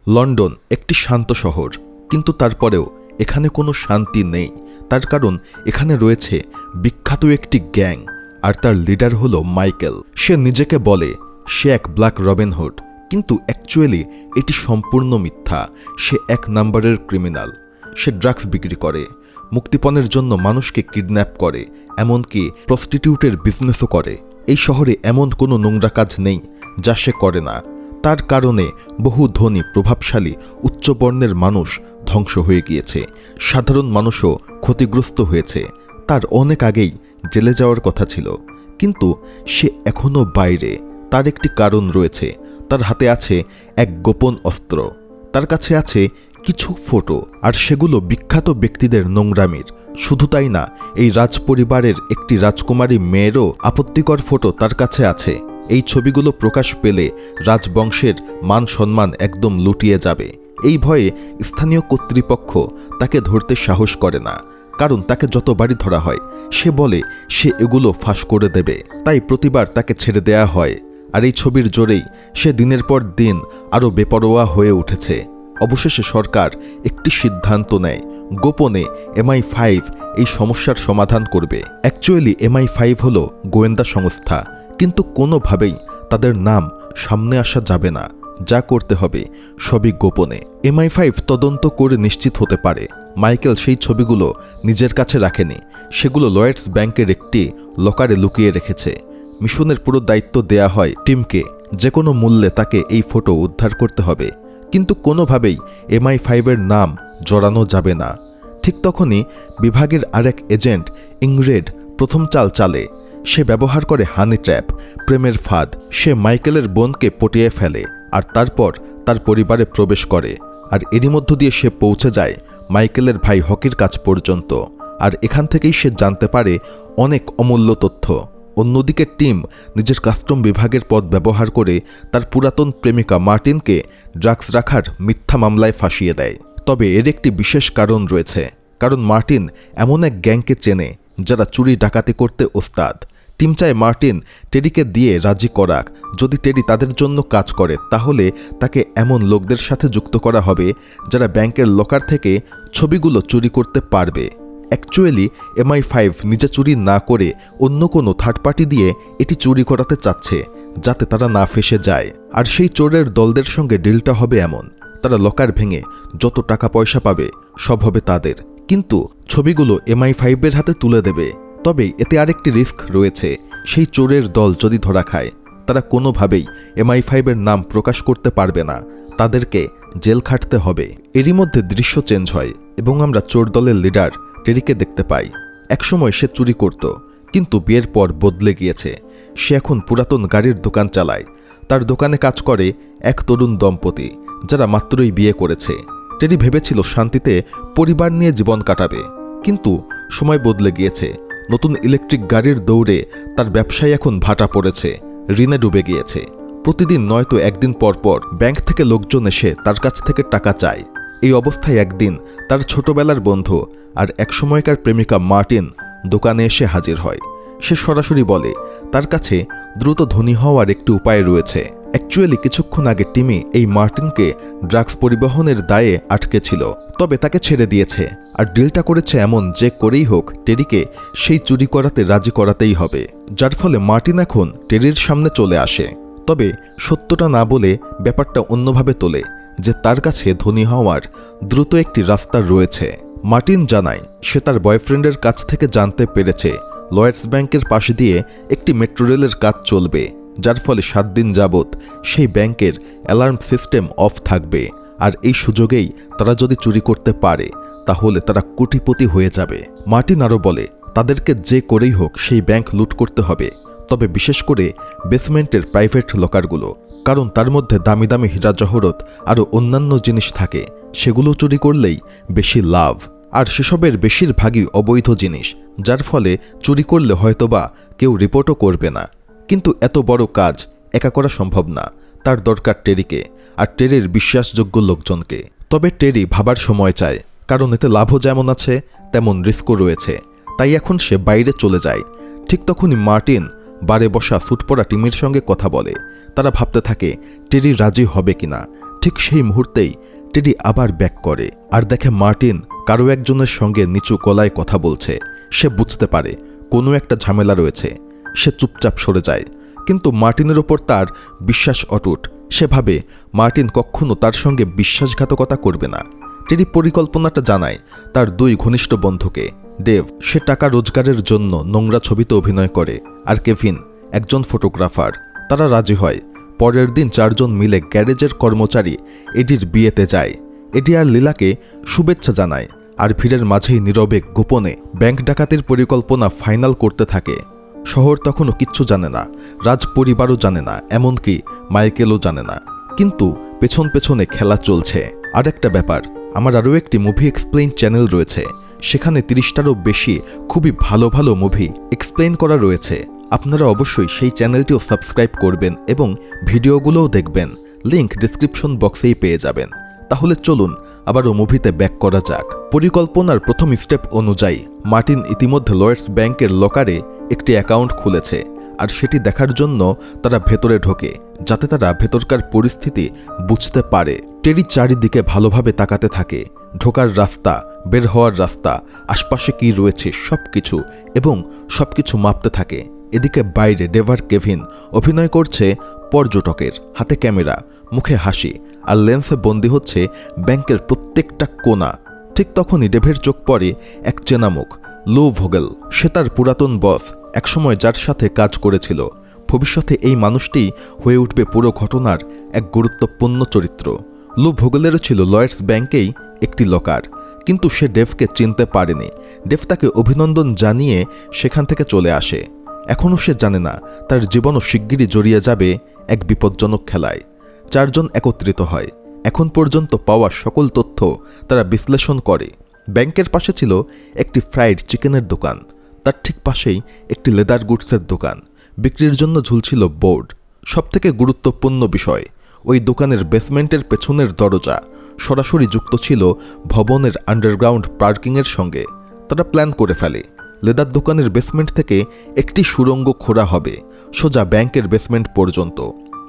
London একটি শান্ত শহর, কিন্তু তারপরেও এখানে কোনো শান্তি নেই। তার কারণ এখানে রয়েছে বিখ্যাত একটি গ্যাং, আর তার লিডার হলো মাইকেল। সে নিজেকে বলে সে এক ব্ল্যাক রবিনহুড, কিন্তু অ্যাকচুয়ালি এটি সম্পূর্ণ মিথ্যা। সে এক নম্বরের ক্রিমিনাল। সে ড্রাগস বিক্রি করে, মুক্তিপণের জন্য মানুষকে কিডন্যাপ করে, এমনকি প্রস্টিটিউটের বিজনেসও করে। এই শহরে এমন কোনো নোংরা কাজ নেই যা সে করে না। তার কারণে বহু ধনী, প্রভাবশালী, উচ্চবর্ণের মানুষ ধ্বংস হয়ে গিয়েছে। সাধারণ মানুষও ক্ষতিগ্রস্ত হয়েছে। তার অনেক আগেই জেলে যাওয়ার কথা ছিল, কিন্তু সে এখনও বাইরে। তার একটি কারণ রয়েছে। তার হাতে আছে এক গোপন অস্ত্র। তার কাছে আছে কিছু ফটো, আর সেগুলো বিখ্যাত ব্যক্তিদের নোংরামির। শুধু তাই না, এই রাজপরিবারের একটি রাজকুমারী মেয়েরও আপত্তিকর ফটো তার কাছে আছে। এই ছবিগুলো প্রকাশ পেলে রাজবংশের মান সম্মান একদম লুটিয়ে যাবে। এই ভয়ে স্থানীয় কর্তৃপক্ষ তাকে ধরতে সাহস করে না, কারণ তাকে যতবারই ধরা হয় সে বলে সে এগুলো ফাঁস করে দেবে। তাই প্রতিবার তাকে ছেড়ে দেয়া হয়। আর এই ছবির জোরেই সে দিনের পর দিন আরও বেপরোয়া হয়ে উঠেছে। অবশেষে সরকার একটি সিদ্ধান্ত নেয়, গোপনে MI5 এই সমস্যার সমাধান করবে। অ্যাকচুয়ালি MI5 হলো গোয়েন্দা সংস্থা, কিন্তু কোনোভাবেই তাদের নাম সামনে আসা যাবে না। যা করতে হবে সবই গোপনে। MI5 তদন্ত করে নিশ্চিত হতে পারে মাইকেল সেই ছবিগুলো নিজের কাছে রাখেনি, সেগুলো লয়েডস ব্যাংকের একটি লকারে লুকিয়ে রেখেছে। মিশনের পুরো দায়িত্ব দেয়া হয় টিমকে। যে কোনো মূল্যে তাকে এই ফটো উদ্ধার করতে হবে, কিন্তু কোনোভাবেই MI5 এর নাম জড়ানো যাবে না। ঠিক তখনই বিভাগের আরেক এজেন্ট ইংরেড প্রথম চাল চালে। সে ব্যবহার করে হানি ট্র্যাপ, প্রেমের ফাঁদ। সে মাইকেলের বোনকে পটিয়ে ফেলে আর তারপর তার পরিবারে প্রবেশ করে। আর এরই মধ্য দিয়ে সে পৌঁছে যায় মাইকেলের ভাই হকির কাছ পর্যন্ত। আর এখান থেকেই সে জানতে পারে অনেক অমূল্য তথ্য। অন্যদিকে টিম নিজের কাস্টম বিভাগের পদ ব্যবহার করে তার পুরাতন প্রেমিকা মার্টিনকে ড্রাগস রাখার মিথ্যা মামলায় ফাঁসিয়ে দেয়। তবে এর একটি বিশেষ কারণ রয়েছে, কারণ মার্টিন এমন এক গ্যাংকে চেনে যারা চুরি ডাকাতি করতে ওস্তাদ। টিম চায় মার্টিন টেরিকে দিয়ে রাজি করাক। যদি টেরি তাদের জন্য কাজ করে, তাহলে তাকে এমন লোকদের সাথে যুক্ত করা হবে যারা ব্যাংকের লকার থেকে ছবিগুলো চুরি করতে পারবে। অ্যাকচুয়ালি MI5 নিজে চুরি না করে অন্য কোনো থার্ড পার্টি দিয়ে এটি চুরি করাতে চাচ্ছে, যাতে তারা না ফেঁসে যায়। আর সেই চোরের দলদের সঙ্গে ডিলটা হবে এমন, তারা লকার ভেঙে যত টাকা পয়সা পাবে সব হবে তাদের, কিন্তু ছবিগুলো MI5 এর হাতে তুলে দেবে। তবে এতে আরেকটি রিস্ক রয়েছে। সেই চোরের দল যদি ধরা খায়, তারা কোনোভাবেই MI5 এর নাম প্রকাশ করতে পারবে না। তাদেরকে জেল খাটতে হবে। এরই মধ্যে দৃশ্য চেঞ্জ হয় এবং আমরা চোর দলের লিডার টেরিকে দেখতে পাই। একসময় সে চুরি করত, কিন্তু বিয়ের পর বদলে গিয়েছে। সে এখন পুরাতন গাড়ির দোকান চালায়। তার দোকানে কাজ করে এক তরুণ দম্পতি যারা মাত্রই বিয়ে করেছে। টেরি ভেবেছিল শান্তিতে পরিবার নিয়ে জীবন কাটাবে, কিন্তু সময় বদলে গিয়েছে। নতুন ইলেকট্রিক গাড়ির দৌড়ে তার ব্যবসায় এখন ভাটা পড়েছে, ঋণে ডুবে গিয়েছে। প্রতিদিন নয়তো একদিন পর পর ব্যাংক থেকে লোকজন এসে তার কাছ থেকে টাকা চায়। এই অবস্থায় একদিন তার ছোটবেলার বন্ধু আর একসময়কার প্রেমিকা মার্টিন দোকানে এসে হাজির হয়। সে সরাসরি বলে তার কাছে দ্রুত ধনী হওয়ার একটি উপায় রয়েছে। অ্যাকচুয়ালি কিছুক্ষণ আগে টিমি এই মার্টিনকে ড্রাগস পরিবহনের দায়ে আটকে ছিল, তবে তাকে ছেড়ে দিয়েছে। আর ডিলটা করেছে এমন যে করেই হোক টেরিকে সেই চুরি করাতে রাজি করাতেই হবে, যার ফলে মার্টিন এখন টেরির সামনে চলে আসে। তবে সত্যটা না বলে ব্যাপারটা অন্যভাবে তোলে যে তার কাছে ধনী হওয়ার দ্রুত একটি রাস্তা রয়েছে। মার্টিন জানায় সে তার বয়ফ্রেন্ডের কাছ থেকে জানতে পেরেছে লয়েডস ব্যাংকের পাশে দিয়ে একটি মেট্রো রেলের কাজ চলবে, যার ফলে 7 দিন যাবৎ সেই ব্যাংকের অ্যালার্ম সিস্টেম অফ থাকবে। আর এই সুযোগেই তারা যদি চুরি করতে পারে, তাহলে তারা কোটিপতি হয়ে যাবে। মার্টিন আরও বলে তাদেরকে যে করেই হোক সেই ব্যাংক লুট করতে হবে, তবে বিশেষ করে বেসমেন্টের প্রাইভেট লকারগুলো, কারণ তার মধ্যে দামি দামি হীরা জহরত আরও অন্যান্য জিনিস থাকে। সেগুলো চুরি করলেই বেশি লাভ, আর সেসবের বেশিরভাগই অবৈধ জিনিস, যার ফলে চুরি করলে হয়তোবা কেউ রিপোর্টও করবে না। কিন্তু এত বড় কাজ একা করা সম্ভব না। তার দরকার টেরিকে, আর টেরির বিশ্বাসযোগ্য লোকজনকে। তবে টেরি ভাবার সময় চায়, কারণ এতে লাভও যেমন আছে তেমন রিস্কও রয়েছে। তাই এখন সে বাইরে চলে যায়। ঠিক তখনই মার্টিন বারে বসা স্যুট পরা টিমের সঙ্গে কথা বলে। তারা ভাবতে থাকে টেরি রাজি হবে কিনা। ঠিক সেই মুহূর্তেই টেডি আবার ব্যাক করে আর দেখে মার্টিন কারো একজনের সঙ্গে নিচু গলায় কথা বলছে। সে বুঝতে পারে কোনো একটা ঝামেলা রয়েছে। সে চুপচাপ সরে যায়, কিন্তু মার্টিনের ওপর তার বিশ্বাস অটুট। সে ভাবে মার্টিন কখনো তার সঙ্গে বিশ্বাসঘাতকতা করবে না। টেডি পরিকল্পনাটা জানায় তার 2 ঘনিষ্ঠ বন্ধুকে। ডেভ সে টাকা রোজগারের জন্য নোংরা ছবিতে অভিনয় করে, আর কেভিন একজন ফটোগ্রাফার। তারা রাজি হয়। পরের দিন 4 জন মিলে গ্যারেজের কর্মচারী এডির বিয়েতে যায়। এডি আর লীলাকে শুভেচ্ছা জানায়, আর ভিড়ের মাঝেই নীরবে গোপনে ব্যাংক ডাকাতির পরিকল্পনা ফাইনাল করতে থাকে। শহর তখনও কিচ্ছু জানে না, রাজ পরিবারও জানে না, এমনকি মাইকেলও জানে না। কিন্তু পেছন পেছনে খেলা চলছে। আর একটা ব্যাপার, আমার আরও একটি মুভি এক্সপ্লেইন চ্যানেল রয়েছে। সেখানে 30টারও বেশি খুবই ভালো ভালো মুভি এক্সপ্লেইন করা রয়েছে। আপনারা অবশ্যই সেই চ্যানেলটিও সাবস্ক্রাইব করবেন এবং ভিডিওগুলোও দেখবেন। লিংক ডেসক্রিপশন বক্সেই পেয়ে যাবেন। তাহলে চলুন আবারও মুভিতে ব্যাক করা যাক। পরিকল্পনার প্রথম স্টেপ অনুযায়ী মার্টিন ইতিমধ্যে লয়েডস ব্যাংকের লকারে একটি অ্যাকাউন্ট খুলেছে, আর সেটি দেখার জন্য তারা ভেতরে ঢোকে, যাতে তারা ভেতরকার পরিস্থিতি বুঝতে পারে। টেরি চারিদিকে ভালোভাবে তাকাতে থাকে, ঢোকার রাস্তা, বের হওয়ার রাস্তা, আশপাশে কি রয়েছে সবকিছু, এবং সবকিছু মাপতে থাকে। এদিকে বাইরে ডেভার কেভিন অভিনয় করছে পর্যটকের, হাতে ক্যামেরা, মুখে হাসি, আর লেন্সে বন্দী হচ্ছে ব্যাংকের প্রত্যেকটা কোণা। ঠিক তখনই ডেভের চোখ পড়ে এক চেনা মুখ, লো ভোগেল। সে তার পুরাতন বস, একসময় যার সাথে কাজ করেছিল। ভবিষ্যতে এই মানুষটি হয়ে উঠবে পুরো ঘটনার এক গুরুত্বপূর্ণ চরিত্র। লো ভোগেলেরও ছিল লয়েডস ব্যাংকেই একটি লকার, কিন্তু সে ডেভকে চিনতে পারেনি। ডেভ তাকে অভিনন্দন জানিয়ে সেখান থেকে চলে আসে। এখনও সে জানে না তার জীবনও শিগগিরই জড়িয়ে যাবে এক বিপজ্জনক খেলায়। 4 জন একত্রিত হয়। এখন পর্যন্ত পাওয়া সকল তথ্য তারা বিশ্লেষণ করে। ব্যাংকের পাশে ছিল একটি ফ্রাইড চিকেনের দোকান, তার ঠিক পাশেই একটি লেদার গুডসের দোকান। বিক্রির জন্য ঝুলছিল বোর্ড। সবথেকে গুরুত্বপূর্ণ বিষয়, ওই দোকানের বেসমেন্টের পেছনের দরজা সরাসরি যুক্ত ছিল ভবনের আন্ডারগ্রাউন্ড পার্কিংয়ের সঙ্গে। তারা প্ল্যান করে ফেলে লেদার দোকানের বেসমেন্ট থেকে একটি সুড়ঙ্গ খোঁড়া হবে সোজা ব্যাংকের বেসমেন্ট পর্যন্ত।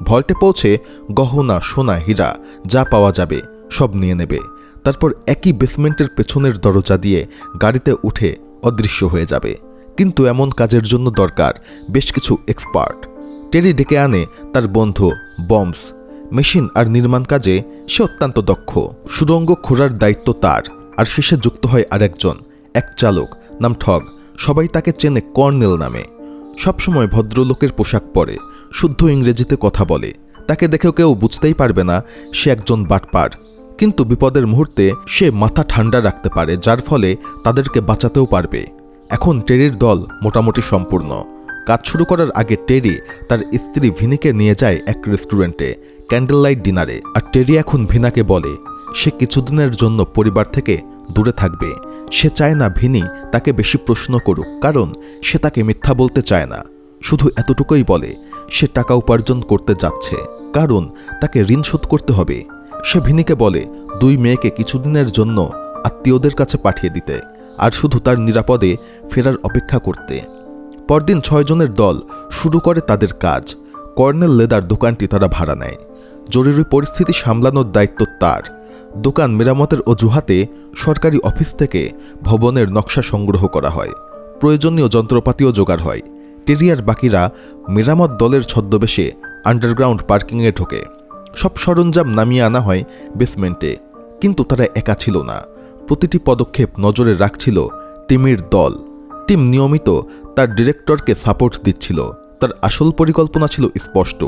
ভল্টে পৌঁছে গহনা, সোনা, হীরা যা পাওয়া যাবে সব নিয়ে নেবে। তারপর একই বেসমেন্টের পেছনের দরজা দিয়ে গাড়িতে উঠে অদৃশ্য হয়ে যাবে। কিন্তু এমন কাজের জন্য দরকার বেশ কিছু এক্সপার্ট। টেরি ডেকে আনে তার বন্ধু বম্বস। মেশিন আর নির্মাণ কাজে সে অত্যন্ত দক্ষ। সুড়ঙ্গ খোঁড়ার দায়িত্ব তার। আর শেষে যুক্ত হয় আরেকজন, এক চালক নাম ঠগ। সবাই তাকে চেনে কর্নেল নামে। সবসময় ভদ্রলোকের পোশাক পরে, শুদ্ধ ইংরেজিতে কথা বলে। তাকে দেখেও কেউ বুঝতেই পারবে না সে একজন বাটপার। কিন্তু বিপদের মুহূর্তে সে মাথা ঠান্ডা রাখতে পারে, যার ফলে তাদেরকে বাঁচাতেও পারবে। এখন টেরির দল মোটামুটি সম্পূর্ণ। কাজ শুরু করার আগে টেরি তার স্ত্রী ভিনিকে নিয়ে যায় এক রেস্টুরেন্টে ক্যান্ডেল লাইট ডিনারে। আর টেরি এখন ভিনাকে বলে সে কিছুদিনের জন্য পরিবার থেকে দূরে থাকবে। সে চায় না ভিনি তাকে বেশি প্রশ্ন করুক, কারণ সে তাকে মিথ্যা বলতে চায় না। শুধু এতটুকুই বলে সে টাকা উপার্জন করতে যাচ্ছে, কারণ তাকে ঋণ শোধ করতে হবে। সে ভিনিকে বলে 2 মেয়েকে কিছুদিনের জন্য আত্মীয়দের কাছে পাঠিয়ে দিতে, আর শুধু তার নিরাপদে ফেরার অপেক্ষা করতে। পরদিন 6 জনের দল শুরু করে তাদের কাজ। কর্নেল লেদার দোকানটি তারা ভাড়া নেয়। জরুরি পরিস্থিতি সামলানোর দায়িত্ব তার। দোকান মেরামতের অজুহাতে সরকারি অফিস থেকে ভবনের নকশা সংগ্রহ করা হয়। প্রয়োজনীয় যন্ত্রপাতিও জোগাড় হয়। টেরি আর বাকিরা মেরামত দলের ছদ্মবেশে আন্ডারগ্রাউন্ড পার্কিংয়ে ঢোকে। সব সরঞ্জাম নামিয়ে আনা হয় বেসমেন্টে। কিন্তু তারা একা ছিল না। প্রতিটি পদক্ষেপ নজরে রাখছিল টিমের দল। টিম নিয়মিত তার ডিরেক্টরকে সাপোর্ট দিচ্ছিল। তার আসল পরিকল্পনা ছিল স্পষ্ট।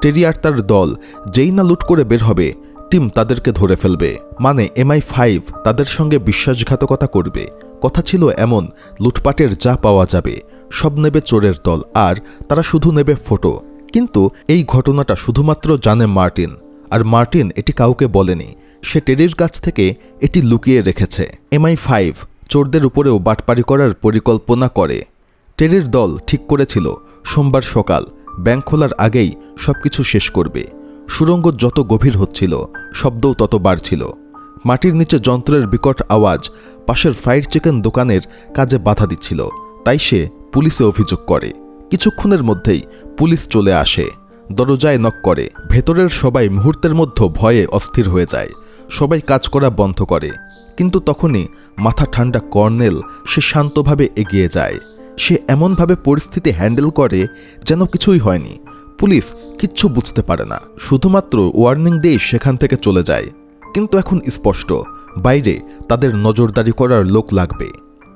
টেরি আর তার দল যেই না লুট করে বের হবে, টিম তাদেরকে ধরে ফেলবে। মানে MI5 তাদের সঙ্গে বিশ্বাসঘাতকতা করবে। কথা ছিল এমন, লুটপাটের যা পাওয়া যাবে সব নেবে চোরের দল, আর তারা শুধু নেবে ফটো। কিন্তু এই ঘটনাটা শুধুমাত্র জানে মার্টিন, আর মার্টিন এটি কাউকে বলেনি। সে টেরির কাছ থেকে এটি লুকিয়ে রেখেছে। MI5 চোরদের উপরেও বাটপারি করার পরিকল্পনা করে। টেরির দল ঠিক করেছিল সোমবার সকাল ব্যাংক খোলার আগেই সবকিছু শেষ করবে। সুড়ঙ্গ যত গভীর হচ্ছিল, শব্দও তত বাড়ছিল। মাটির নিচে যন্ত্রের বিকট আওয়াজ পাশের ফ্রাইড চিকেন দোকানের কাজে বাধা দিচ্ছিল। তাই সে পুলিশে অভিযোগ করে। কিছুক্ষণের মধ্যেই পুলিশ চলে আসে। দরজায় নক করে। ভেতরের সবাই মুহূর্তের মধ্যে ভয়ে অস্থির হয়ে যায়। সবাই কাজ করা বন্ধ করে। কিন্তু তখনই মাথা ঠান্ডা কর্নেল সে শান্তভাবে এগিয়ে যায়। সে এমনভাবে পরিস্থিতি হ্যান্ডেল করে যেন কিছুই হয়নি। পুলিশ কিচ্ছু বুঝতে পারে না, শুধুমাত্র ওয়ার্নিং দিয়ে সেখান থেকে চলে যায়। কিন্তু এখন স্পষ্ট বাইরে তাদের নজরদারি করার লোক লাগবে।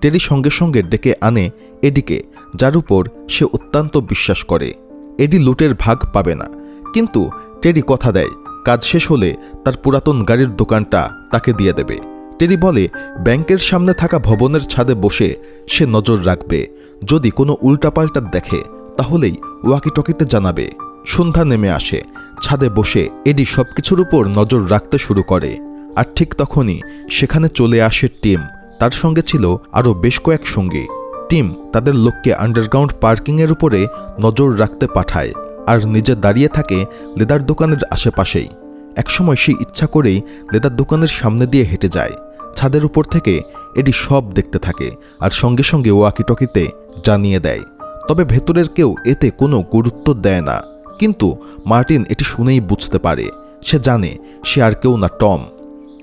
টেরি সঙ্গে সঙ্গে ডেকে আনে এডিকে, যার উপর সে অত্যন্ত বিশ্বাস করে। এডি লুটের ভাগ পাবে না, কিন্তু টেরি কথা দেয় কাজ শেষ হলে তার পুরাতন গাড়ির দোকানটা তাকে দিয়ে দেবে। টেরি বলে ব্যাংকের সামনে থাকা ভবনের ছাদে বসে সে নজর রাখবে। যদি কোনো উল্টাপাল্টা দেখে তাহলেই ওয়াকিটকিতে জানাবে। সন্ধ্যা নেমে আসে। ছাদে বসে এডি সবকিছুর উপর নজর রাখতে শুরু করে। আর ঠিক তখনই সেখানে চলে আসে টিম। তার সঙ্গে ছিল আরও বেশ কয়েক সঙ্গী। টিম তাদের লোককে আন্ডারগ্রাউন্ড পার্কিংয়ের উপরে নজর রাখতে পাঠায় আর নিজে দাঁড়িয়ে থাকে লেদার দোকানের আশেপাশেই। একসময় সে ইচ্ছা করেই লেদার দোকানের সামনে দিয়ে হেঁটে যায়। ছাদের উপর থেকে এডি সব দেখতে থাকে আর সঙ্গে সঙ্গে ওয়াকিটকিতে জানিয়ে দেয়। তবে ভেতরের কেউ এতে কোনো গুরুত্ব দেয় না। কিন্তু মার্টিন এটি শুনেই বুঝতে পারে। সে জানে সে আর কেউ না, টম।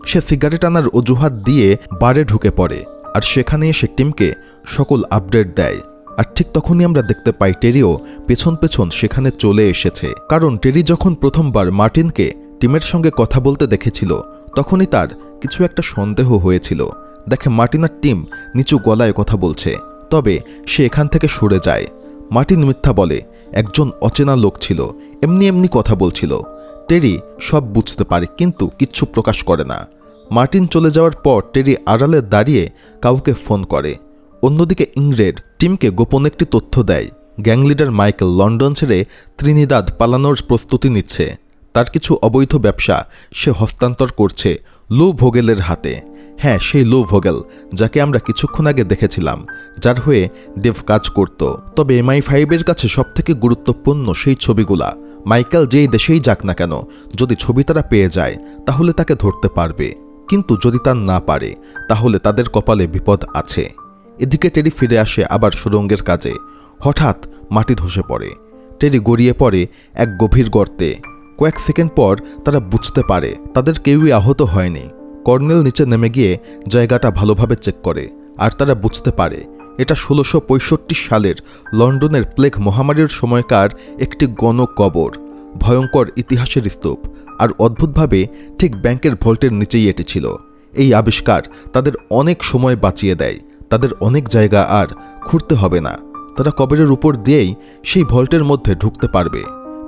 সে সিগারেট আনার অজুহাত দিয়ে বারে ঢুকে পড়ে আর সেখানে এসে টিমকে সকল আপডেট দেয়। আর ঠিক তখনই আমরা দেখতে পাই টেরিও পেছন পেছন সেখানে চলে এসেছে। কারণ টেরি যখন প্রথমবার মার্টিনকে টিমের সঙ্গে কথা বলতে দেখেছিল তখনই তার কিছু একটা সন্দেহ হয়েছিল। দেখে মার্টিন আর টিম নিচু গলায় কথা বলছে, তবে সে এখান থেকে সরে যায়। মার্টিন মিথ্যা বলে, একজন অচেনা লোক ছিল, এমনি এমনি কথা বলছিল। টেরি সব বুঝতে পারে কিন্তু কিচ্ছু প্রকাশ করে না। মার্টিন চলে যাওয়ার পর টেরি আড়ালে দাঁড়িয়ে কাউকে ফোন করে। অন্যদিকে ইংরেড টিমকে গোপন একটি তথ্য দেয়। গ্যাং লিডার মাইকেল লন্ডন ছেড়ে ত্রিনিদাদ পালানোর প্রস্তুতি নিচ্ছে। তার কিছু অবৈধ ব্যবসা সে হস্তান্তর করছে লু ভোগেলের হাতে। হ্যাঁ, সেই লু ভোগেল যাকে আমরা কিছুক্ষণ আগে দেখেছিলাম, যার হয়ে ডেভ কাজ করত। তবে MI5-এর কাছে সবথেকে গুরুত্বপূর্ণ সেই ছবিগুলা। মাইকেল যেই দেশেই যাক না কেন, যদি ছবি তারা পেয়ে যায় তাহলে তাকে ধরতে পারবে, কিন্তু যদি তা না পারে তাহলে তাদের কপালে বিপদ আছে। এদিকে টেরি ফিরে আসে আবার সুড়ঙ্গের কাজে। হঠাৎ মাটি ধসে পড়ে। টেরি গড়িয়ে পড়ে এক গভীর গর্তে। কয়েক সেকেন্ড পর তারা বুঝতে পারে তাদের কেউই আহত হয়নি। কর্নেল নিচে নেমে গিয়ে জায়গাটা ভালোভাবে চেক করে আর তারা বুঝতে পারে এটা 1665 সালের লন্ডনের প্লেগ মহামারীর সময়কার একটি গণকবর। ভয়ঙ্কর ইতিহাসের স্তূপ। আর অদ্ভুতভাবে ঠিক ব্যাংকের ভল্টের নিচেই এটি ছিল। এই আবিষ্কার তাদের অনেক সময় বাঁচিয়ে দেয়। তাদের অনেক জায়গা আর খুঁড়তে হবে না। তারা কবরের উপর দিয়েই সেই ভল্টের মধ্যে ঢুকতে পারবে।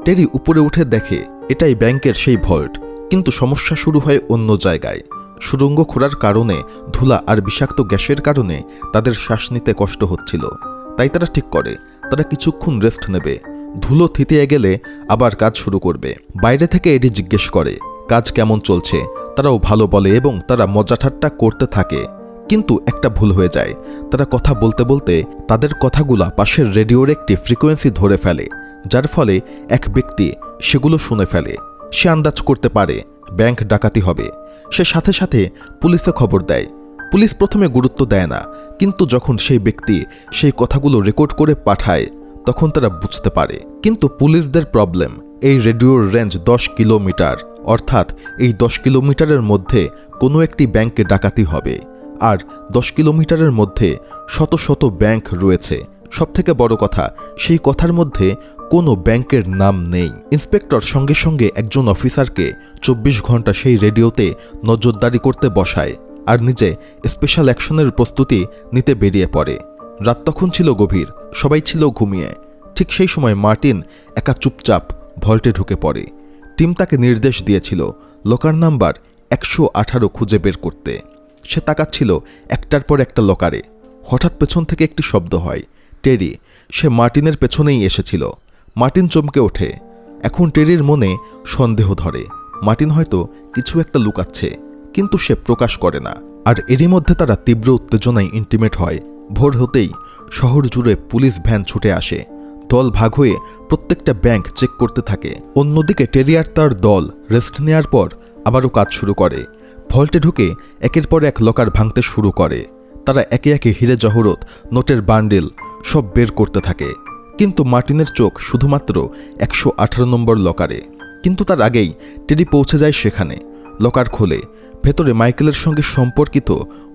টেরি উপরে উঠে দেখে এটাই ব্যাংকের সেই ভল্ট, কিন্তু সমস্যা শুরু হয় অন্য জায়গায়। সুড়ঙ্গ খোঁড়ার কারণে ধুলা আর বিষাক্ত গ্যাসের কারণে তাদের শ্বাস নিতে কষ্ট হচ্ছিল। তাই তারা ঠিক করে তারা কিছুক্ষণ রেস্ট নেবে। ধুলো থিতিয়ে গেলে আবার কাজ শুরু করবে। বাইরে থেকে এডি জিজ্ঞেস করে কাজ কেমন চলছে। তারাও ভালো বলে এবং তারা মজা ঠাট্টা করতে থাকে। কিন্তু একটা ভুল হয়ে যায়। তারা কথা বলতে বলতে তাদের কথাগুলা পাশের রেডিওর একটি ফ্রিকোয়েন্সি ধরে ফেলে, যার ফলে এক ব্যক্তি সেগুলো শুনে ফেলে। সে আন্দাজ করতে পারে ব্যাংক ডাকাতি হবে। সে সাথে সাথে পুলিশে খবর দেয়। পুলিশ প্রথমে গুরুত্ব দেয় না, কিন্তু যখন সেই ব্যক্তি সেই কথাগুলো রেকর্ড করে পাঠায় তখন তারা বুঝতে পারে। কিন্তু পুলিশদের প্রবলেম, এই রেডিওর রেঞ্জ 10 কিলোমিটার, অর্থাৎ এই 10 কিলোমিটারের মধ্যে কোনো একটি ব্যাংকে ডাকাতি হবে। আর 10 কিলোমিটারের মধ্যে শত শত ব্যাংক রয়েছে। সবথেকে বড় কথা, সেই কথার মধ্যে কোনো ব্যাংকের নাম নেই। ইন্সপেক্টর সঙ্গে সঙ্গে একজন অফিসারকে 24 ঘন্টা সেই রেডিওতে নজরদারি করতে বসায় আর নিজে স্পেশাল অ্যাকশনের প্রস্তুতি নিতে বেরিয়ে পড়ে। রাত তখন ছিল গভীর, সবাই ছিল ঘুমিয়ে। ঠিক সেই সময় মার্টিন একা চুপচাপ ভল্টে ঢুকে পড়ে। টিম তাকে নির্দেশ দিয়েছিল লকার নাম্বার 118 খুঁজে বের করতে। সে তাকাচ্ছিল একটার পর একটা লকারে। হঠাৎ পেছন থেকে একটি শব্দ হয়। টেরি। সে মার্টিনের পেছনেই এসেছিল। মার্টিন চমকে ওঠে। এখন টেরির মনে সন্দেহ ধরে মার্টিন হয়তো কিছু একটা লুকাচ্ছে, কিন্তু সে প্রকাশ করে না। আর এরই মধ্যে তারা তীব্র উত্তেজনায় ইন্টিমেট হয়। ভোর হতেই শহর জুড়ে পুলিশ ভ্যান ছুটে আসে। দল ভাগ হয়ে প্রত্যেকটা ব্যাংক চেক করতে থাকে। অন্যদিকে টেরি আর তার দল রেস্ট নেয়ার পর আবারও কাজ শুরু করে। ভল্টে ঢুকে একের পর এক লকার ভাঙতে শুরু করে। তারা একে একে হিরে জহরত, নোটের বান্ডিল সব বের করতে থাকে। কিন্তু মার্টিনের চোখ শুধুমাত্র 118 নম্বর লকারে। কিন্তু তার আগেই টেরি পৌঁছে যায় সেখানে। লকার খোলে, ভেতরে মাইকেলের সঙ্গে সম্পর্কিত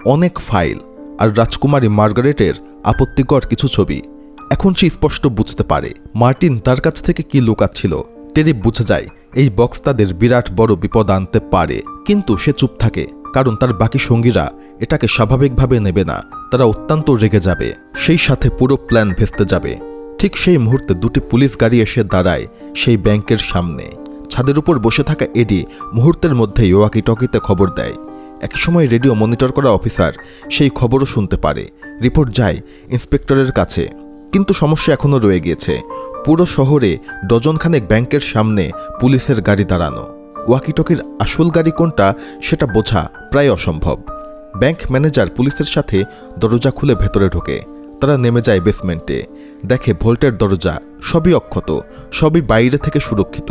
অনেক ফাইল আর রাজকুমারী মার্গারেটের আপত্তিকর কিছু ছবি। এখন সে স্পষ্ট বুঝতে পারে মার্টিন তার কাছ থেকে কি লুকাচ্ছিল। টেরি বুঝে যায় এই বক্স তাদের বিরাট বড় বিপদ আনতে পারে, কিন্তু সে চুপ থাকে, কারণ তার বাকি সঙ্গীরা এটাকে স্বাভাবিকভাবে নেবে না। তারা অত্যন্ত রেগে যাবে, সেই সাথে পুরো প্ল্যান ভেস্তে যাবে। ঠিক সেই মুহূর্তে দুটি পুলিশ গাড়ি এসে দাঁড়ায় সেই ব্যাংকের সামনে। ছাদের উপর বসে থাকা এডি মুহূর্তের মধ্যেই ওয়াকি টকিতে খবর দেয়। একই সময় রেডিও মনিটর করা অফিসার সেই খবরও শুনতে পারে। রিপোর্ট যায় ইন্সপেক্টরের কাছে, কিন্তু সমস্যা এখনও রয়ে গিয়েছে। পুরো শহরে ডজনখানেক ব্যাংকের সামনে পুলিশের গাড়ি দাঁড়ানো। ওয়াকিটকির আসল গাড়ি কোনটা সেটা বোঝা প্রায় অসম্ভব। ব্যাংক ম্যানেজার পুলিশের সাথে দরজা খুলে ভেতরে ঢোকে। তারা নেমে যায় বেসমেন্টে, দেখে ভোল্টের দরজা সবই অক্ষত, সবই বাইরে থেকে সুরক্ষিত।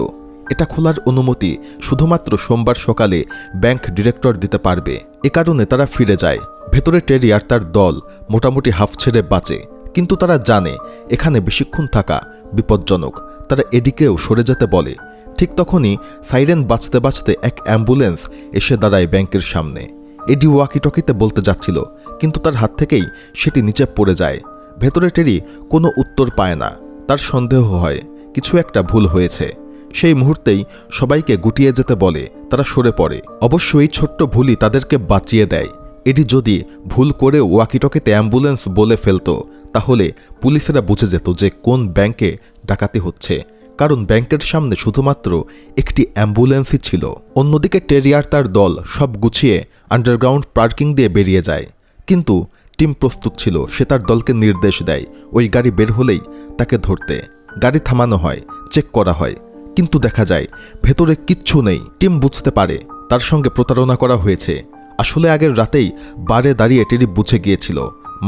এটা খোলার অনুমতি শুধুমাত্র সোমবার সকালে ব্যাংক ডিরেক্টর দিতে পারবে। এ কারণে তারা ফিরে যায়। ভেতরে টেরি আর তার দল মোটামুটি হাফ ছেড়ে বাঁচে, কিন্তু তারা জানে এখানে বেশিক্ষণ থাকা বিপজ্জনক। তারা এদিকেও সরে যেতে বলে। ঠিক তখনই সাইরেন বাজতে বাজতে এক অ্যাম্বুলেন্স এসে দাঁড়ায় ব্যাংকের সামনে। এডি ওয়াকিটকিতে বলতে যাচ্ছিল, কিন্তু তার হাত থেকেই সেটি নিচে পড়ে যায়। ভেতরে টেরি কোনো উত্তর পায় না। তার সন্দেহ হয় কিছু একটা ভুল হয়েছে। সেই মুহূর্তেই সবাইকে গুটিয়ে যেতে বলে। তারা সরে পড়ে। অবশ্য এই ছোট্ট ভুলই তাদেরকে বাঁচিয়ে দেয়। এডি যদি ভুল করে ওয়াকিটকিতে অ্যাম্বুলেন্স বলে ফেলত, তাহলে পুলিশেরা বুঝে যেত যে কোন ব্যাংকে ডাকাতি হচ্ছে, কারণ ব্যাংকের সামনে শুধুমাত্র একটি অ্যাম্বুলেন্সই ছিল। অন্যদিকে টেরি আর তার দল সব গুছিয়ে আন্ডারগ্রাউন্ড পার্কিং দিয়ে বেরিয়ে যায়। কিন্তু টিম প্রস্তুত ছিল। সে তার দলকে নির্দেশ দেয় ওই গাড়ি বের হলেই তাকে ধরতে। গাড়ি থামানো হয়, চেক করা হয়, কিন্তু দেখা যায় ভেতরে কিচ্ছু নেই। টিম বুঝতে পারে তার সঙ্গে প্রতারণা করা হয়েছে। আসলে আগের রাতেই বারে দাঁড়িয়ে টেরি বুঝে গিয়েছিল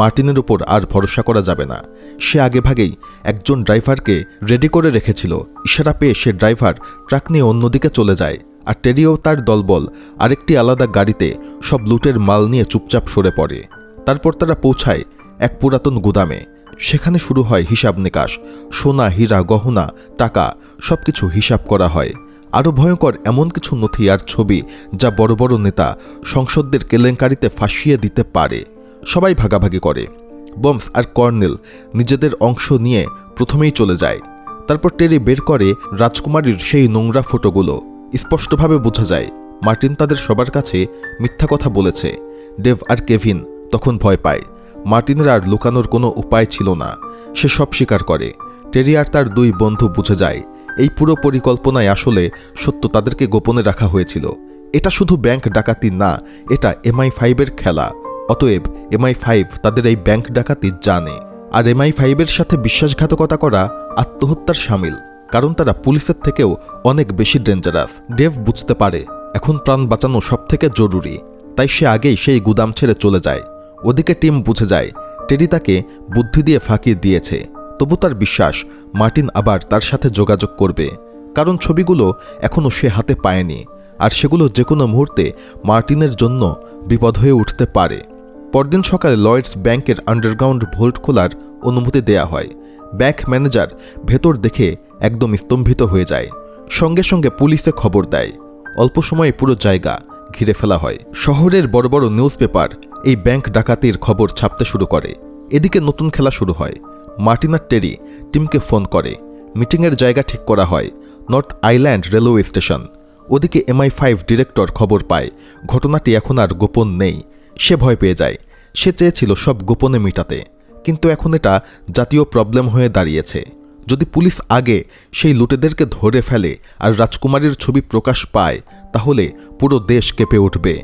মার্টিনের উপর আর ভরসা করা যাবে না। সে আগেভাগেই একজন ড্রাইভারকে রেডি করে রেখেছিল। ইশারা পেয়ে সে ড্রাইভার ট্রাক নিয়ে অন্যদিকে চলে যায়, আর টেরিও তার দলবল আরেকটি আলাদা গাড়িতে সব লুটের মাল নিয়ে চুপচাপ সরে পড়ে। তারপর তারা পৌঁছায় এক পুরাতন গুদামে। সেখানে শুরু হয় হিসাব নিকাশ। সোনা, হীরা, গহনা, টাকা সবকিছু হিসাব করা হয়। আরও ভয়ঙ্কর এমন কিছু নথি আর ছবি যা বড় বড় নেতা সংসদদের কেলেঙ্কারিতে ফাঁসিয়ে দিতে পারে। সবাই ভাগাভাগি করে। বমস আর কর্নেল নিজেদের অংশ নিয়ে প্রথমেই চলে যায়। তারপর টেরি বের করে রাজকুমারীর সেই নোংরা ফটোগুলো। স্পষ্টভাবে বোঝা যায় মার্টিন তাদের সবার কাছে মিথ্যা কথা বলেছে। ডেভ আর কেভিন তখন ভয় পায়। মার্টিনের আর লুকানোর কোনো উপায় ছিল না। সে সব স্বীকার করে। টেরি আর তার দুই বন্ধু বুঝে যায় এই পুরো পরিকল্পনায় আসলে সত্য তাদেরকে গোপনে রাখা হয়েছিল। এটা শুধু ব্যাংক ডাকাতি না, এটা MI5-এর খেলা। অতএব MI5 তাদের এই ব্যাংক ডাকাতি জানে। আর MI5-এর সাথে বিশ্বাসঘাতকতা করা আত্মহত্যার সামিল, কারণ তারা পুলিশের থেকেও অনেক বেশি ডেঞ্জারাস। ডেভ বুঝতে পারে এখন প্রাণ বাঁচানো সবথেকে জরুরি, তাই সে আগেই সেই গুদাম ছেড়ে চলে যায়। ওদিকে টিম বুঝে যায় টেরি তাকে বুদ্ধি দিয়ে ফাঁকি দিয়েছে। তবু তার বিশ্বাস মার্টিন আবার তার সাথে যোগাযোগ করবে, কারণ ছবিগুলো এখনও সে হাতে পায়নি, আর সেগুলো যে কোনো মুহূর্তে মার্টিনের জন্য বিপদ হয়ে উঠতে পারে। পরদিন সকালে লয়েডস ব্যাংকের আন্ডারগ্রাউন্ড ভোল্ট খোলার অনুমতি দেয়া হয়। ব্যাংক ম্যানেজার ভেতর দেখে একদম স্তম্ভিত হয়ে যায়। সঙ্গে সঙ্গে পুলিশে খবর দেয়। অল্প সময়ে পুরো জায়গা ঘিরে ফেলা হয়। শহরের বড় বড় নিউজ পেপার এই ব্যাংক ডাকাতির খবর ছাপতে শুরু করে। এদিকে নতুন খেলা শুরু হয়। মার্টিন আর টেরি টিমকে ফোন করে। মিটিংয়ের জায়গা ঠিক করা হয় নর্থ আইল্যান্ড রেলওয়ে স্টেশন। ওদিকে MI5 ডিরেক্টর খবর পায় ঘটনাটি এখন আর গোপন নেই। সে ভয় পেয়ে যায়। সে চেয়েছিল সব গোপনে মিটাতে, কিন্তু এখন এটা জাতীয় প্রবলেম হয়ে দাঁড়িয়েছে। যদি পুলিশ আগে সেই লুটেদেরকে ধরে ফেলে আর রাজকুমারীর ছবি প্রকাশ পায়, তাহলে পুরো দেশ কেঁপে উঠবে।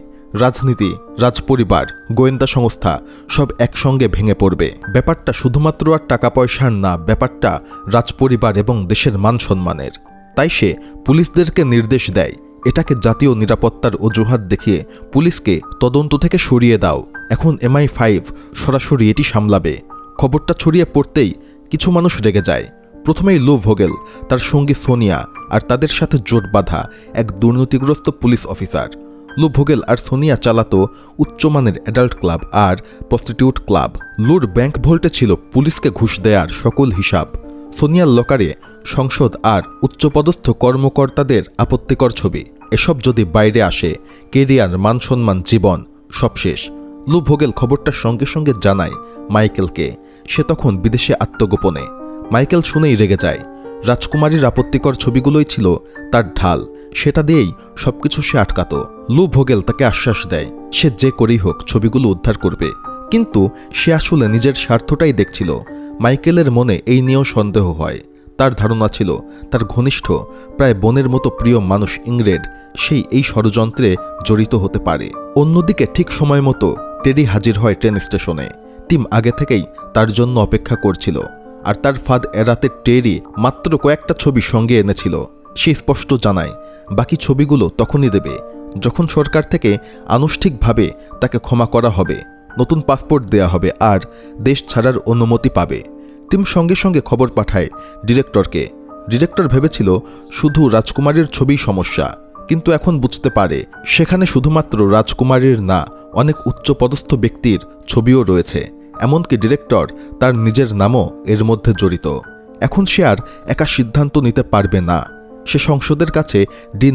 রাজনীতি, রাজপরিবার, গোয়েন্দা সংস্থা সব একসঙ্গে ভেঙে পড়বে। ব্যাপারটা শুধুমাত্র আর টাকা পয়সার না, ব্যাপারটা রাজপরিবার এবং দেশের মান সম্মানের। তাই সে পুলিশদেরকে নির্দেশ দেয় এটাকে জাতীয় নিরাপত্তার অজুহাত দেখিয়ে পুলিশকে তদন্ত থেকে সরিয়ে দাও। এখন MI5 সরাসরি এটি সামলাবে। খবরটা ছড়িয়ে পড়তেই কিছু মানুষ রেগে যায়। প্রথমেই লু ভোগেল, তার সঙ্গী সোনিয়া আর তাদের সাথে জোট বাঁধা এক দুর্নীতিগ্রস্ত পুলিশ অফিসার। লু ভোগেল আর সোনিয়া চালাতো উচ্চমানের অ্যাডাল্ট ক্লাব আর প্রস্টিটিউট ক্লাব। লুর ব্যাংক ভোল্টে ছিল পুলিশকে ঘুষ দেয়ার সকল হিসাব। সোনিয়ার লকারে সংসদ আর উচ্চপদস্থ কর্মকর্তাদের আপত্তিকর ছবি। এসব যদি বাইরে আসে, কেরিয়ার, মান সম্মান, জীবন সব শেষ। লু ভোগেল খবরটা সঙ্গে সঙ্গে জানায় মাইকেলকে। সে তখন বিদেশে আত্মগোপনে। মাইকেল শুনেই রেগে যায়। রাজকুমারীর আপত্তিকর ছবিগুলোই ছিল তার ঢাল, সেটা দিয়েই সবকিছু সে আটকাত। লু ভোগেল তাকে আশ্বাস দেয় সে যে করেই হোক ছবিগুলো উদ্ধার করবে, কিন্তু সে আসলে নিজের স্বার্থটাই দেখছিল। মাইকেলের মনে এই নিয়েও সন্দেহ হয়। তার ধারণা ছিল তার ঘনিষ্ঠ, প্রায় বোনের মতো প্রিয় মানুষ ইংরেড সেই এই ষড়যন্ত্রে জড়িত হতে পারে। অন্যদিকে ঠিক সময় মতো টেরি হাজির হয় ট্রেন স্টেশনে। টিম আগে থেকেই তার জন্য অপেক্ষা করছিল, আর তার ফাঁদ এড়াতে টেরি মাত্র কয়েকটা ছবি সঙ্গে এনেছিল। সে স্পষ্ট জানায় বাকি ছবিগুলো তখনই দেবে যখন সরকার থেকে আনুষ্ঠানিকভাবে তাকে ক্ষমা করা হবে, নতুন পাসপোর্ট দেয়া হবে আর দেশ ছাড়ার অনুমতি পাবে। টিম সঙ্গে সঙ্গে খবর পাঠায় ডিরেক্টরকে। ডিরেক্টর ভেবেছিল শুধু রাজকুমারীর ছবিই সমস্যা, কিন্তু এখন বুঝতে পারে সেখানে শুধুমাত্র রাজকুমারীর না, অনেক উচ্চপদস্থ ব্যক্তির ছবিও রয়েছে। এমনকি ডিরেক্টর তার নিজের নামও এর মধ্যে জড়িত। এখন সে আর একা সিদ্ধান্ত নিতে পারবে না। সে সংসদের কাছে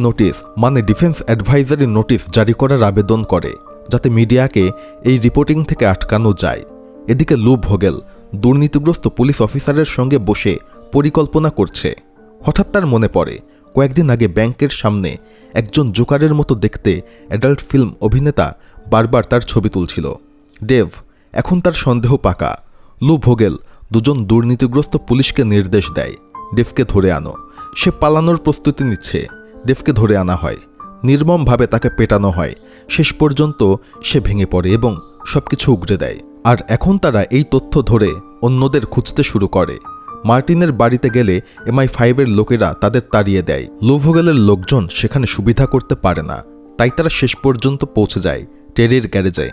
নোটিস মানে ডিফেন্স অ্যাডভাইজারি নোটিস জারি করার আবেদন করে, যাতে মিডিয়াকে এই রিপোর্টিং থেকে আটকানো যায়। এদিকে লু ভোগেল দুর্নীতিগ্রস্ত পুলিশ অফিসারের সঙ্গে বসে পরিকল্পনা করছে। হঠাৎ তার মনে পড়ে কয়েকদিন আগে ব্যাংকের সামনে একজন জোকারের মতো দেখতে অ্যাডাল্ট ফিল্ম অভিনেতা বারবার তার ছবি তুলছিল। ডেভ। এখন তার সন্দেহ পাকা। লু ভোগেল দুজন দুর্নীতিগ্রস্ত পুলিশকে নির্দেশ দেয় ডেভকে ধরে আনো। সে পালানোর প্রস্তুতি নিচ্ছে। ডেভকে ধরে আনা হয়, নির্মমভাবে তাকে পেটানো হয়। শেষ পর্যন্ত সে ভেঙে পড়ে এবং সবকিছু উগড়ে দেয়। আর এখন তারা এই তথ্য ধরে অন্যদের খুঁজতে শুরু করে। মার্টিনের বাড়িতে গেলে MI5-এর লোকেরা তাদের তাড়িয়ে দেয়। লু ভোগেলের লোকজন সেখানে সুবিধা করতে পারে না, তাই তারা শেষ পর্যন্ত পৌঁছে যায় টেরির গ্যারেজে।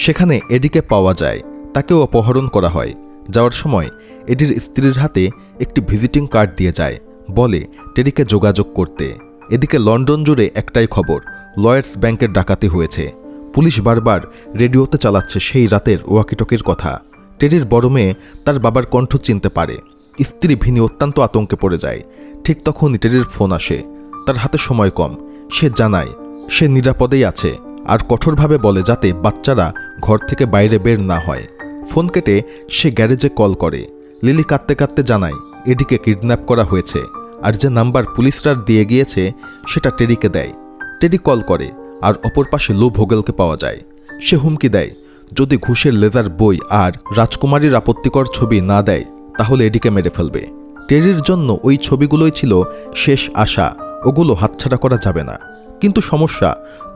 সেখানে এডিকে পাওয়া যায়, তাকেও অপহরণ করা হয়। যাওয়ার সময় এডির স্ত্রীর হাতে একটি ভিজিটিং কার্ড দিয়ে যায়, বলে টেরিকে যোগাযোগ করতে। এদিকে লন্ডন জুড়ে একটাই খবর, লয়েডস ব্যাংকের ডাকাতি হয়েছে। পুলিশ বারবার রেডিওতে চালাচ্ছে সেই রাতের ওয়াকিটকির কথা। টেরির বড় মেয়ে তার বাবার কণ্ঠ চিনতে পারে। স্ত্রী ভিনি অত্যন্ত আতঙ্কে পড়ে যায়। ঠিক তখনই টেরির ফোন আসে। তার হাতে সময় কম। সে জানায় সে নিরাপদেই আছে, আর কঠোরভাবে বলে যাতে বাচ্চারা ঘর থেকে বাইরে বের না হয়। ফোন কেটে সে গ্যারেজে কল করে। লিলি কাঁদতে কাঁদতে জানায় এডিকে কিডন্যাপ করা হয়েছে, আর যে নাম্বার পুলিশরা দিয়ে গিয়েছে সেটা টেরিকে দেয়। টেরি কল করে, আর অপর পাশে লু ভোগেলকে পাওয়া যায়। সে হুমকি দেয় যদি ঘুষের লেজার বই আর রাজকুমারীর আপত্তিকর ছবি না দেয় তাহলে এডিকে মেরে ফেলবে। টেরির জন্য ওই ছবিগুলোই ছিল শেষ আশা, ওগুলো হাতছাড়া করা যাবে না। কিন্তু সমস্যা,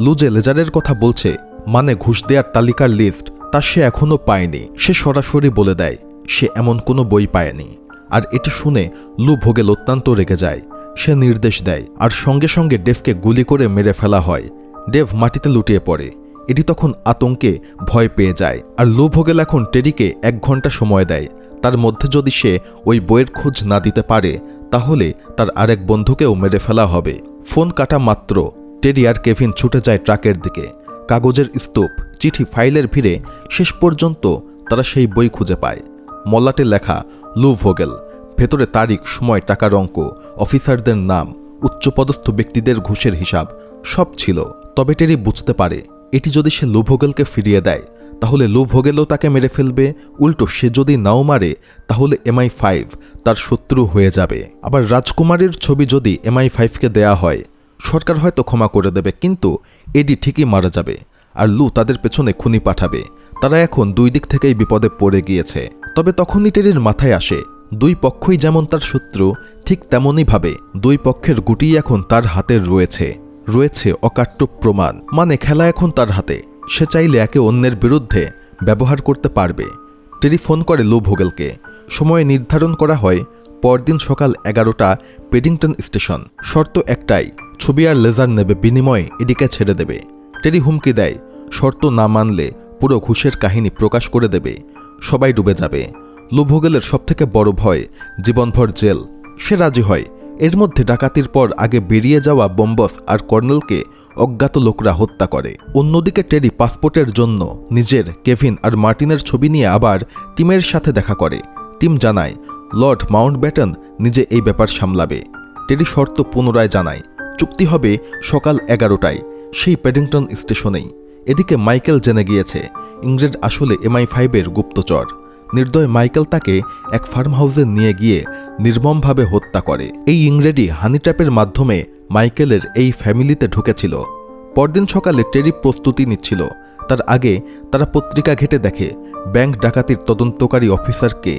লু যে লেজারের কথা বলছে, মানে ঘুষ দেওয়ার তালিকার লিস্ট, তা সে এখনও পায়নি। সে সরাসরি বলে দেয় সে এমন কোনো বই পায়নি। আর এটি শুনে লু ভোগেল অত্যন্ত রেগে যায়। সে নির্দেশ দেয়, আর সঙ্গে সঙ্গে ডেভকে গুলি করে মেরে ফেলা হয়। ডেভ মাটিতে লুটিয়ে পড়ে। এটি তখন আতঙ্কে ভয় পেয়ে যায়। আর লু ভোগেল এখন টেরিকে 1 ঘন্টা সময় দেয়। তার মধ্যে যদি সে ওই বইয়ের খোঁজ না দিতে পারে তাহলে তার আরেক বন্ধুকেও মেরে ফেলা হবে। ফোন কাটা মাত্র টেরি আর কেভিন ছুটে যায় ট্রাকের দিকে। কাগজের স্তূপ, চিঠি, ফাইলের ভিড়ে শেষ পর্যন্ত তারা সেই বই খুঁজে পায়। মল্লাটে লেখা লু ভোগেল। ভেতরে তারিখ, সময়, টাকার অঙ্ক, অফিসারদের নাম, উচ্চপদস্থ ব্যক্তিদের ঘুষের হিসাব সব ছিল। তবে টেরি বুঝতে পারে এটি যদি সে লু ভোগেলকে ফিরিয়ে দেয় তাহলে লু ভোগেলও তাকে মেরে ফেলবে। উল্টো সে যদি নাও মারে তাহলে MI5 তার শত্রু হয়ে যাবে। আবার রাজকুমারীর ছবি যদি MI5-কে দেয়া হয়, সরকার হয়তো ক্ষমা করে দেবে, কিন্তু এডি ঠিকই মারা যাবে, আর লু তাদের পেছনে খুনি পাঠাবে। তারা এখন 2 দিক থেকেই বিপদে পড়ে গিয়েছে। তবে তখনই টেরির মাথায় আসে দুই পক্ষই যেমন তার শত্রু, ঠিক তেমনইভাবে 2 পক্ষের গুটিই এখন তার হাতে রয়েছে অকাট্য প্রমাণ। মানে খেলা এখন তার হাতে। সে চাইলে একে অন্যের বিরুদ্ধে ব্যবহার করতে পারবে। টেরি ফোন করে লু ভোগেলকে। সময় নির্ধারণ করা হয় পরদিন সকাল 11টা, পেডিংটন স্টেশন। শর্ত একটাই, ছবি আর লেজার নেবে, বিনিময়ে এডিকে ছেড়ে দেবে। টেরি হুমকি দেয় শর্ত না মানলে পুরো ঘুষের কাহিনী প্রকাশ করে দেবে, সবাই ডুবে যাবে। লু ভোগেলের সবথেকে বড় ভয় জীবনভর জেল। সে রাজি হয়। এর মধ্যে ডাকাতির পর আগে বেরিয়ে যাওয়া বম্বস আর কর্নেলকে অজ্ঞাত লোকরা হত্যা করে। অন্যদিকে টেরি পাসপোর্টের জন্য নিজের, কেভিন আর মার্টিনের ছবি নিয়ে আবার টিমের সাথে দেখা করে। টিম জানায় লর্ড মাউন্টব্যাটেন নিজে এই ব্যাপার সামলাবে। টেরি শর্ত পুনরায় জানায়, চুক্তি হবে সকাল 11টায়, সেই প্যাডিংটন স্টেশনেই। এদিকে মাইকেল জেনে গিয়েছে ইংরেড আসলে MI5-এর গুপ্তচর। নির্দয় মাইকেল তাকে এক ফার্ম হাউসে নিয়ে গিয়ে নির্মমভাবে হত্যা করে। এই ইংরেডই হানি ট্র্যাপের মাধ্যমে মাইকেলের এই ফ্যামিলিতে ঢুকেছিল। পরদিন সকালে টেরি প্রস্তুতি নিচ্ছিল। তার আগে তারা পত্রিকা ঘেঁটে দেখে ব্যাংক ডাকাতির তদন্তকারী অফিসারকে,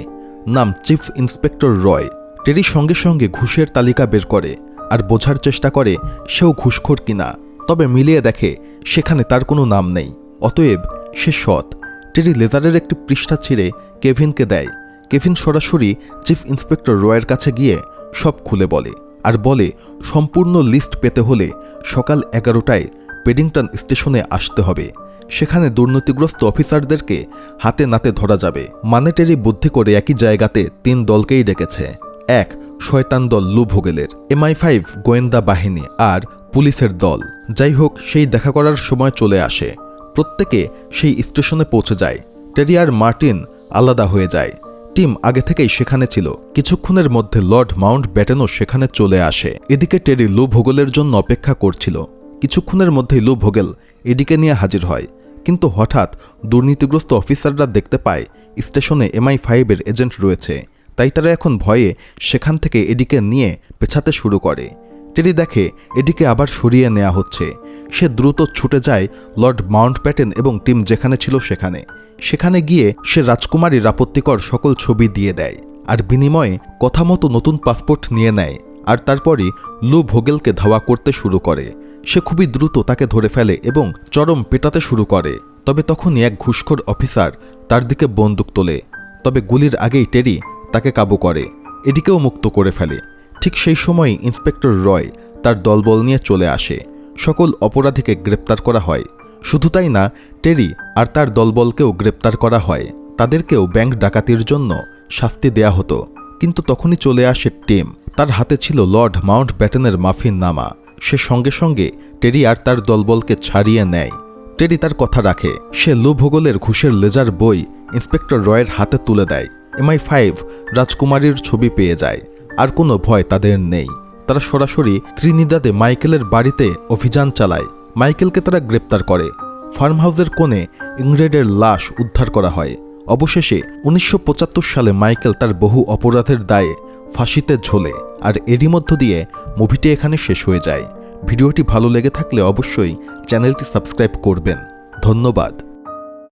নাম চিফ ইন্সপেক্টর রয়। টেরি সঙ্গে সঙ্গে ঘুষের তালিকা বের করে আর বোঝার চেষ্টা করে সেও ঘুষখোর কিনা। তবে মিলিয়ে দেখে সেখানে তার কোনো নাম নেই, অতএব সে সৎ। টেরি লেজারের একটি পৃষ্ঠা ছিঁড়ে কেভিনকে দেয়। কেভিন সরাসরি চিফ ইন্সপেক্টর রয়ের কাছে গিয়ে সব খুলে বলে, আর বলে সম্পূর্ণ লিস্ট পেতে হলে সকাল 11টায় পেডিংটন স্টেশনে আসতে হবে। সেখানে দুর্নীতিগ্রস্ত অফিসারদেরকে হাতে নাতে ধরা যাবে। মানে টেরি বুদ্ধি করে একই জায়গাতে 3 দলকেই ডেকেছে। 1, শয়তান দল লু ভোগেলের, MI5 গোয়েন্দা বাহিনী আর পুলিশের দল। যাই হোক, সেই দেখা করার সময় চলে আসে। প্রত্যেকে সেই স্টেশনে পৌঁছে যায়। টেরি আর মার্টিন আলাদা হয়ে যায়। টিম আগে থেকেই সেখানে ছিল। কিছুক্ষণের মধ্যে লর্ড মাউন্টব্যাটেনও সেখানে চলে আসে। এদিকে টেরি লু ভোগেলের জন্য অপেক্ষা করছিল। কিছুক্ষণের মধ্যেই লু ভোগেল এডিকে নিয়ে হাজির হয়। কিন্তু হঠাৎ দুর্নীতিগ্রস্ত অফিসাররা দেখতে পায় স্টেশনে MI5-এর এজেন্ট রয়েছে। তাই তারা এখন ভয়ে সেখান থেকে এডিকে নিয়ে পেছাতে শুরু করে। টেরি দেখে এডিকে আবার সরিয়ে নেওয়া হচ্ছে। সে দ্রুত ছুটে যায় লর্ড মাউন্টব্যাটেন এবং টিম যেখানে ছিল সেখানে গিয়ে সে রাজকুমারীর আপত্তিকর সকল ছবি দিয়ে দেয় আর বিনিময়ে কথা মতো নতুন পাসপোর্ট নিয়ে নেয়। আর তারপরই লু ভোগেলকে ধাওয়া করতে শুরু করে। সে খুবই দ্রুত তাকে ধরে ফেলে এবং চরম পেটাতে শুরু করে। তবে তখনই এক ঘুষখোর অফিসার তার দিকে বন্দুক তোলে। তবে গুলির আগেই টেরি তাকে কাবু করে, এদিকেও মুক্ত করে ফেলে। ঠিক সেই সময় ইন্সপেক্টর রয় তার দলবল নিয়ে চলে আসে। সকল অপরাধীকে গ্রেপ্তার করা হয়। শুধু তাই না, টেরি আর তার দলবলকেও গ্রেপ্তার করা হয়। তাদেরকেও ব্যাংক ডাকাতির জন্য শাস্তি দেয়া হতো। কিন্তু তখনই চলে আসে টিম। তার হাতে ছিল লর্ড মাউন্টব্যাটেনের মাফিন নামা। সে সঙ্গে সঙ্গে টেরি আর তার দলবলকে ছাড়িয়ে নেয়। টেরি তার কথা রাখে। সে লু ভোগেলের ঘুষের লেজার বই ইন্সপেক্টর রয়ের হাতে তুলে দেয়। MI5 রাজকুমারীর ছবি পেয়ে যায়। আর কোনো ভয় তাদের নেই। তারা সরাসরি ত্রিনিদাদে মাইকেলের বাড়িতে অভিযান চালায়। মাইকেলকে তারা গ্রেপ্তার করে। ফার্ম হাউসের কোণে ইংরেডের লাশ উদ্ধার করা হয়। অবশেষে 1975 সালে মাইকেল তার বহু অপরাধের দায়ে ফাঁসিতে ঝোলে। আর এরই মধ্য দিয়ে মুভিটি এখানে শেষ হয়ে যায়। ভিডিওটি ভালো লেগে থাকলে অবশ্যই চ্যানেলটি সাবস্ক্রাইব করবেন। ধন্যবাদ।